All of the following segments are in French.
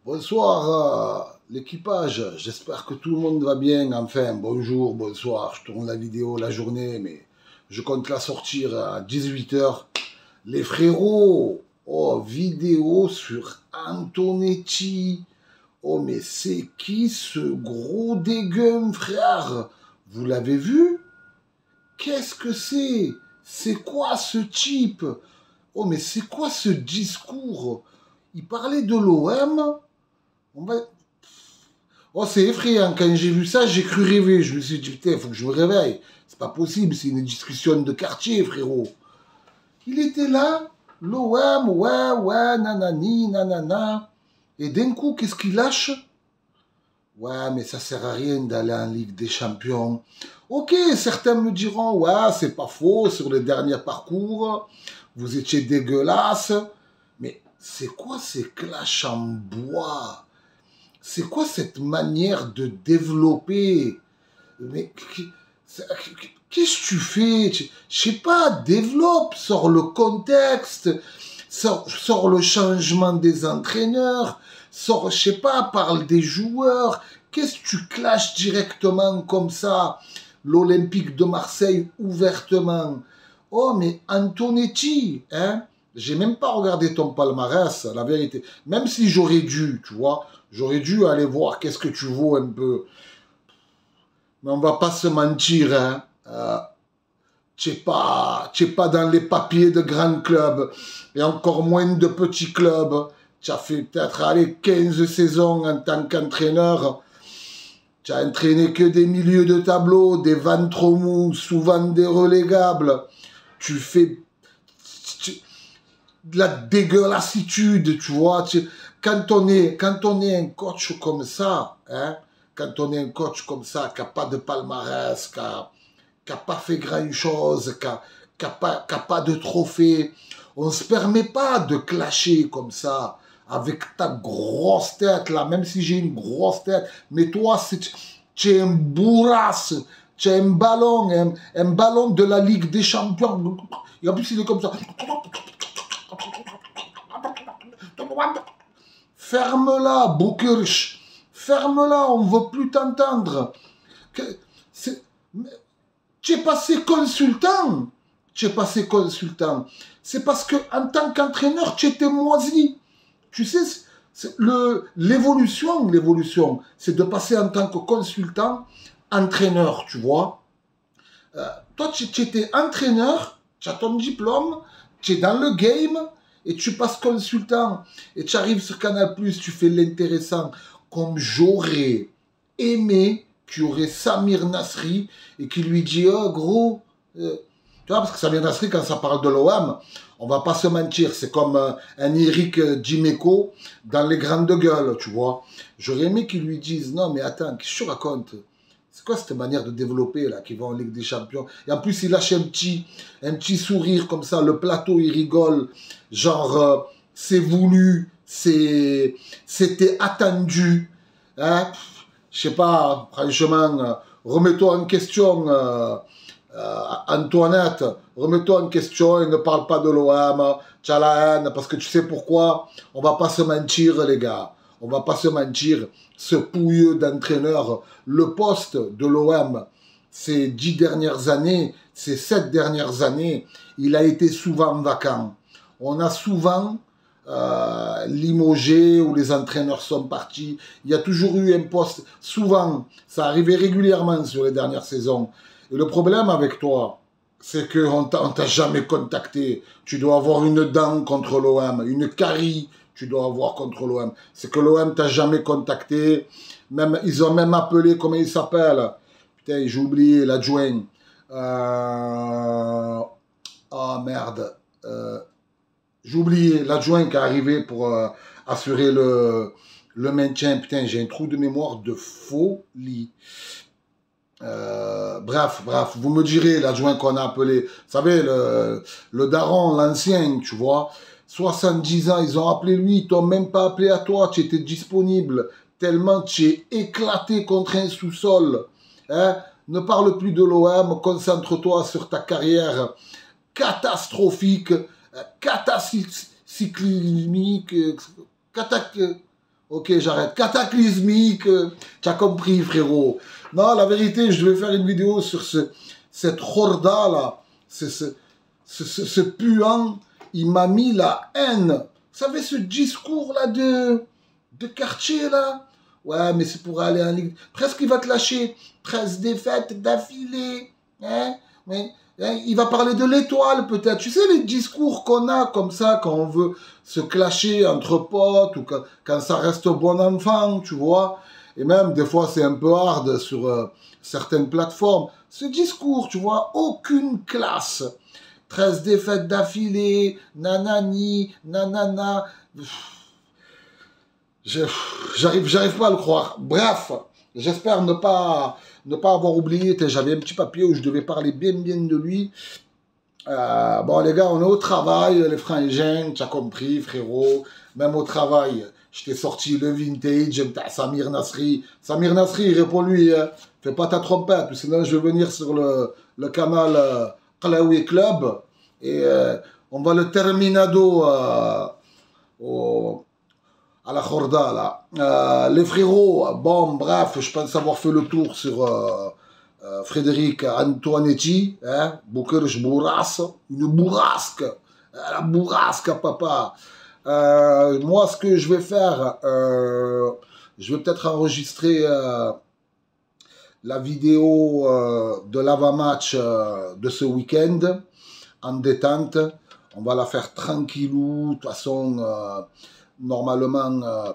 Bonsoir l'équipage, j'espère que tout le monde va bien, enfin bonjour, bonsoir, je tourne la vidéo la journée mais je compte la sortir à 18 h. Les frérots, oh vidéo sur Antonetti, oh mais c'est qui ce gros dégueule frère? Vous l'avez vu? Qu'est-ce que c'est? C'est quoi ce type? Oh mais c'est quoi ce discours? Il parlait de l'OM. On va... Oh, c'est effrayant. Quand j'ai vu ça, j'ai cru rêver. Je me suis dit, putain, il faut que je me réveille. C'est pas possible, c'est une discussion de quartier, frérot. Il était là, l'OM, ouais, nanani, nanana. Et d'un coup, qu'est-ce qu'il lâche? Ouais, mais ça sert à rien d'aller en Ligue des Champions. Ok, certains me diront, ouais, c'est pas faux, sur les derniers parcours, vous étiez dégueulasse. Mais c'est quoi ces clashs en bois? C'est quoi cette manière de développer? Mais qu'est-ce que tu fais? Je sais pas, développe, sors le contexte, sors le changement des entraîneurs, sors, je sais pas, parle des joueurs. Qu'est-ce que tu clashes directement comme ça? L'Olympique de Marseille ouvertement. Oh, mais Antonetti, hein? J'ai même pas regardé ton palmarès, la vérité. Même si j'aurais dû, tu vois, j'aurais dû aller voir qu'est-ce que tu vaux un peu. Mais on va pas se mentir, hein. Tu n'es pas dans les papiers de grands clubs, et encore moins de petits clubs. Tu as fait peut-être 15 saisons en tant qu'entraîneur. Tu as entraîné que des milieux de tableau, des ventres mous, souvent des relégables. Tu fais de la dégueulassitude, tu vois. Quand on est un coach comme ça, hein, quand on est un coach comme ça, qui n'a pas de palmarès, qui n'a pas fait grand-chose, qui n'a pas de trophée, on ne se permet pas de clasher comme ça, avec ta grosse tête, là, même si j'ai une grosse tête, mais toi, tu es un bourrasse, tu es un ballon de la Ligue des Champions. Et en plus, il est comme ça. Ferme-la, Boukirch. Ferme-la, on ne veut plus t'entendre. Tu es passé consultant. Tu es passé consultant. C'est parce que en tant qu'entraîneur, tu étais moisi. Tu sais, l'évolution, c'est de passer en tant que consultant, entraîneur, tu vois. Toi, tu étais entraîneur, tu as ton diplôme, tu es dans le game, et tu passes consultant, et tu arrives sur Canal+, tu fais l'intéressant, comme j'aurais aimé qu'il y aurait Samir Nasri, et qui lui dit, oh gros, tu vois, parce que Samir Nasri, quand ça parle de l'OM, on va pas se mentir, c'est comme un Eric Dimeco dans les grandes gueules, tu vois. J'aurais aimé qu'il lui dise, non mais attends, qu'est-ce que tu racontes? C'est quoi cette manière de développer là, qui va en Ligue des Champions? Et en plus, il lâche un petit sourire comme ça, le plateau, il rigole. Genre, c'est voulu, c'était attendu. Hein? Je sais pas, franchement, remets-toi en question, Antoinette. Remets-toi en question et ne parle pas de l'OM. Tu as la haine, parce que tu sais pourquoi? On va pas se mentir, les gars. On va pas se mentir, ce pouilleux d'entraîneur, le poste de l'OM, ces 10 dernières années, ces 7 dernières années, il a été souvent vacant. On a souvent limogé où les entraîneurs sont partis. Il y a toujours eu un poste, souvent, ça arrivait régulièrement sur les dernières saisons. Et le problème avec toi, c'est qu'on ne t'a jamais contacté. Tu dois avoir une dent contre l'OM, une carie tu dois avoir contre l'OM. C'est que l'OM t'a jamais contacté. Même, ils ont même appelé, comment il s'appelle? Putain, j'ai oublié, l'adjoint. Oh merde. J'ai oublié, l'adjoint qui est arrivé pour assurer le maintien. Putain, j'ai un trou de mémoire de folie. Bref, vous me direz, l'adjoint qu'on a appelé. Vous savez, le daron, l'ancien, tu vois. 70 ans, ils ont appelé lui, ils t'ont même pas appelé à toi, tu étais disponible, tellement tu es éclaté contre un sous-sol. Hein? Ne parle plus de l'OM, concentre-toi sur ta carrière catastrophique, cataclysmique, Ok, j'arrête. Cataclysmique, tu as compris, frérot. Non, la vérité, je vais faire une vidéo sur cette horda là, ce puant, il m'a mis la haine. Vous savez, ce discours-là de quartier, là. Ouais, mais c'est pour aller en Ligue. Presque, il va te lâcher 13 défaites d'affilée. Hein? Mais, hein, il va parler de l'étoile, peut-être. Tu sais, les discours qu'on a comme ça, quand on veut se clasher entre potes, ou quand ça reste bon enfant, tu vois. Et même, des fois, c'est un peu hard sur certaines plateformes. Ce discours, tu vois, aucune classe. 13 défaites d'affilée, nanani, nanana. J'arrive pas à le croire. Bref, j'espère ne pas avoir oublié. J'avais un petit papier où je devais parler bien de lui. Bon, les gars, on est au travail, les frangins, tu as compris, frérot. Même au travail, je t'ai sorti le vintage, Samir Nasri. Samir Nasri, réponds-lui, hein. Fais pas ta trompette, sinon je vais venir sur le canal Qalawi Club et on va le terminado à la Khorda, là. Les frérots, bon, bref, je pense avoir fait le tour sur Frédéric Antoinetti, hein, Boukerj Bourras, une bourrasque, la bourrasque, papa. Moi, ce que je vais faire, je vais peut-être enregistrer la vidéo de l'avant-match de ce week-end en détente. On va la faire tranquillou. De toute façon, normalement,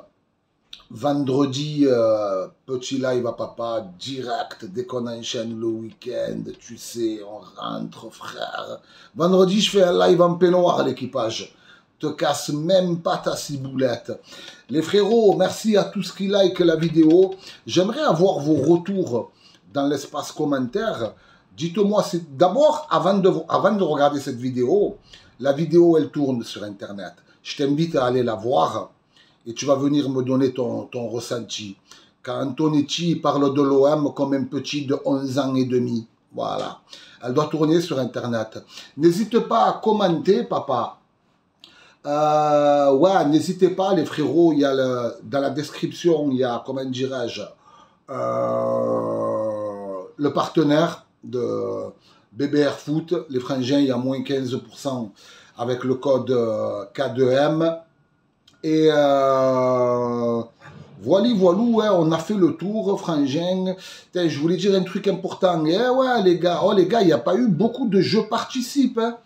vendredi, petit live à papa, direct, dès qu'on enchaîne le week-end, tu sais, on rentre, frère. Vendredi, je fais un live en peignoir à l'équipage. Te casse même pas ta ciboulette. Les frérots, merci à tous qui like la vidéo. J'aimerais avoir vos retours dans l'espace commentaire. Dites-moi, d'abord, avant de regarder cette vidéo, la vidéo, elle tourne sur Internet. Je t'invite à aller la voir et tu vas venir me donner ton ressenti. Quand Antonetti parle de l'OM comme un petit de 11 ans et demi. Voilà. Elle doit tourner sur Internet. N'hésite pas à commenter, papa. Ouais, n'hésitez pas, les frérots, il y a dans la description, il y a, comment dirais-je, le partenaire de BBR Foot, les frangins, il y a moins 15% avec le code K2M. Et voilà, ouais, on a fait le tour, frangin. Je voulais dire un truc important. Eh ouais, les gars, il n'y a pas eu beaucoup de jeux participes. Hein.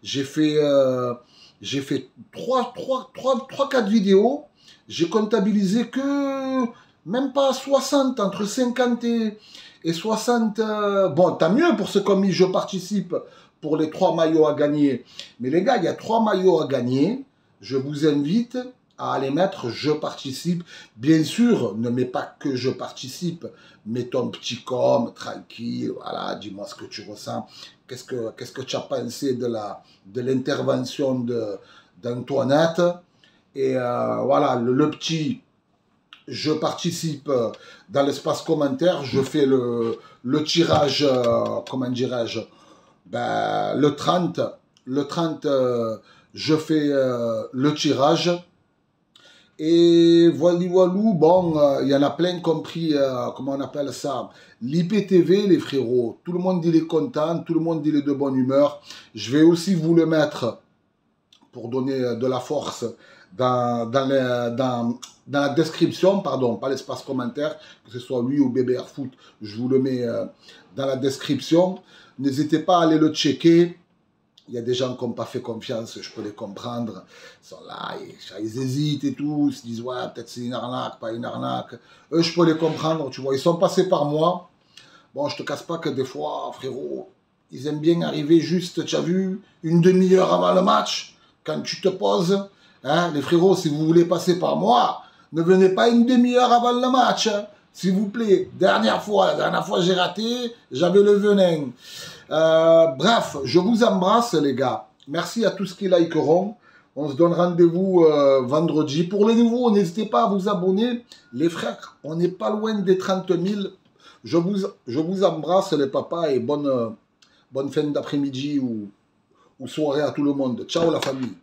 J'ai fait 3-4 vidéos. J'ai comptabilisé que même pas 60, entre 50 et 60. Bon, tant mieux pour ceux comme je participe pour les 3 maillots à gagner. Mais les gars, il y a 3 maillots à gagner. Je vous invite à aller mettre je participe. Bien sûr, ne mets pas que je participe. Mets ton petit com, tranquille, voilà, dis-moi ce que tu ressens. Qu'est-ce que tu as pensé de l'intervention d'Antoinette? Et voilà, le petit je participe dans l'espace commentaire. Je fais le tirage, comment dirais-je, ben, le 30, je fais le tirage. Et voilà, bon, il y en a plein compris, comment on appelle ça, l'IPTV, les frérots. Tout le monde il est content, tout le monde il est de bonne humeur. Je vais aussi vous le mettre pour donner de la force dans la description, pardon, pas l'espace commentaire, que ce soit lui ou BBR Foot, je vous le mets dans la description. N'hésitez pas à aller le checker. Il y a des gens qui n'ont pas fait confiance, je peux les comprendre. Ils sont là, ils hésitent et tout, ils se disent, ouais, peut-être c'est une arnaque, pas une arnaque. Eux, je peux les comprendre, tu vois, ils sont passés par moi. Bon, je te casse pas que des fois, frérot, ils aiment bien arriver juste, tu as vu, une demi-heure avant le match, quand tu te poses. Hein, les frérots, si vous voulez passer par moi, ne venez pas une demi-heure avant le match. Hein. S'il vous plaît, la dernière fois j'ai raté, j'avais le venin. Bref, je vous embrasse les gars. Merci à tous qui likeront. On se donne rendez-vous vendredi. Pour les nouveaux, n'hésitez pas à vous abonner. Les frères, on n'est pas loin des 30 000. Je vous embrasse les papas et bonne fin d'après-midi ou soirée à tout le monde. Ciao la famille.